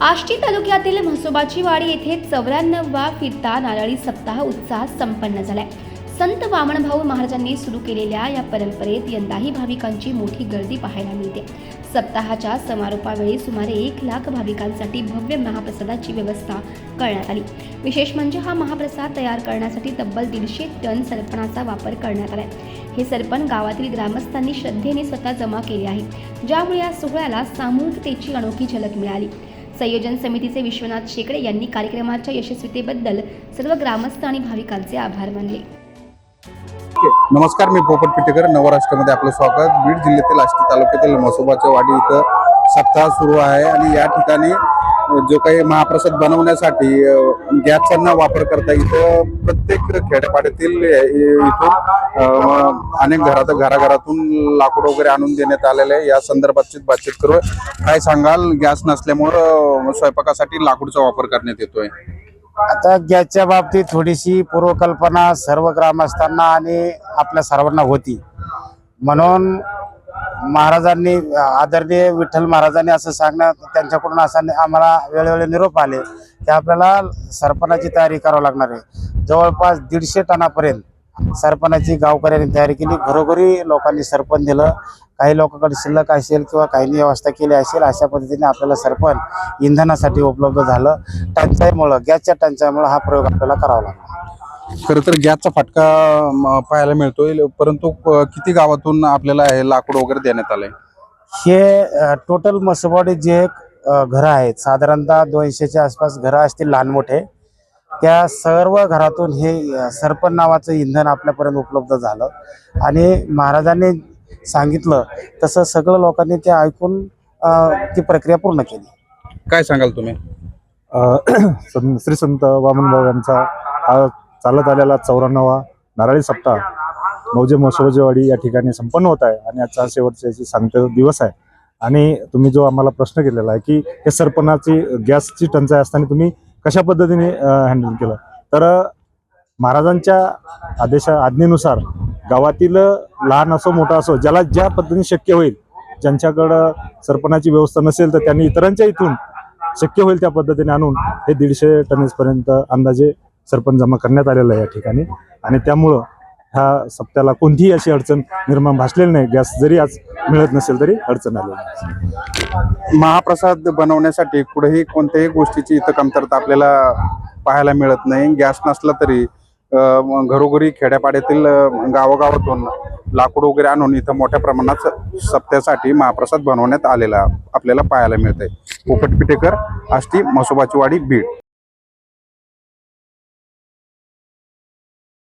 आष्टी तालुक्यातील म्हसोबाची वाडी येथे 94वा फिरता नारळी सप्ताह उत्साहात संपन्न झालाय। संत वामनभाऊ महाराजांनी सुरू केलेल्या या परंपरेत यंदाही भाविकांची मोठी गर्दी पाहायला मिळते। सप्ताहाच्या समारोपावेळी सुमारे 1 लाख भाविकांसाठी भव्य महाप्रसादाची व्यवस्था करण्यात आली। विशेष म्हणजे हा महाप्रसाद तयार करण्यासाठी तब्बल 150 टन सरपणाचा वापर करण्यात आलाय। हे सरपण गावातील ग्रामस्थांनी श्रद्धेने स्वतः जमा केले आहे, ज्यामुळे या सोहळ्याला सामूहिकतेची अनोखी झलक मिळाली। संयोजन समितीचे विश्वनाथ शेकडे यांनी कार्यक्रमाच्या यशस्वीतेबद्दल सर्व ग्रामस्थ आणि भाविकांचे आभार मानले। नमस्कार, मी पोपट पिटेकर, नवराष्ट्रामध्ये आपलं स्वागत। बीड जिल्ह्यातील आष्टी तालुक्यातील म्हसोबाच्या वाडी इथं सप्ताह सुरू आहे आणि या ठिकाणी जो काही महाप्रसाद बनवण्यासाठी गॅसचा वापर करता इथं प्रत्येक खेड्यापाड्यातील इथून अनेक घराघरातून लाकूड वगैरे आणून देण्यात आलेले आहे। या संदर्भात बातचीत करू। काय सांगाल, गॅस नसल्यामुळं स्वयंपाकासाठी लाकूडचा वापर करण्यात येतोय? आता गॅसच्या बाबतीत थोडीशी पूर्वकल्पना सर्व ग्रामस्थांना आणि आपल्या सर्वांना होती, म्हणून महाराजांनी आदरणीय विठ्ठल महाराजांनी असं सांगण्यात त्यांच्याकडून असं आम्हाला वेळोवेळी निरोप आले की आपल्याला सरपणाची तयारी करावी लागणार आहे। जवळपास 150 टनापर्यंत सरपणाची गावकऱ्यांनी तयारी केली। घरोघरी लोकांनी सरपण दिलं। काही लोकांकडे शिल्लक असेल किंवा काहींनी व्यवस्था केली असेल, अशा पद्धतीने आपल्याला सरपण इंधनासाठी उपलब्ध झालं। टंचाईमुळे, गॅसच्या टंचाईमुळे हा प्रयोग आपल्याला करावा लागला। खरं तर गॅसचा फटका पाहायला मिळतोय, परंतु किती गावातून आपल्याला हे लाकूड वगैरे देण्यात आलंय? हे टोटल म्हसोबावाडी जे घरं आहेत, साधारणतः 200च्या आसपास घरं असतील लहान मोठे, त्या सर्व घरातून हे सरपण नावाचं इंधन आपल्यापर्यंत उपलब्ध झालं आणि महाराजांनी सांगितलं तसं सगळं लोकांनी ते ऐकून ती प्रक्रिया पूर्ण केली। काय सांगाल तुम्ही? श्री संत वामनभाऊ यांचा हा चालत आलेला 94वा नारळी सप्ताह मौजे म्हसोबाची वाडी या ठिकाणी संपन्न होत आहे आणि आजचा शेवटचा सांगते दिवस आहे। आणि तुम्ही जो आम्हाला प्रश्न केलेला आहे की हे सरपणाची गॅसची टंचाई असताना तुम्ही कशा पद्धतीने हँडल केलं, तर महाराजांच्या आज्ञेनुसार गावातील लहान असो मोठा असो, ज्याला ज्या पद्धतीने शक्य होईल, ज्यांच्याकडं सरपणाची व्यवस्था नसेल तर त्यांनी इतरांच्या इथून शक्य होईल त्या पद्धतीने आणून हे 150 टनेपर्यंत अंदाजे सरपण जमा करण्यात आलेलं आहे या ठिकाणी। आणि त्यामुळं ह्या सप्त्याला कोणतीही अशी अडचण निर्माण भासलेली नाही। गॅस जरी आज मिळत नसेल तरी अडचण आलेली नाही। महाप्रसाद बनवण्यासाठी कुठेही कोणत्याही गोष्टीची इथं कमतरता आपल्याला पाहायला मिळत नाही। गॅस नसला तरी घरोघरी खेड्यापाड्यातील गावोगावातून लाकूड वगैरे आणून इथं मोठ्या प्रमाणात सप्त्यासाठी महाप्रसाद बनवण्यात आलेला आपल्याला पाहायला मिळतंय। पोपट पिटेकर, आष्टी म्हसोबाची वाडी, बीड।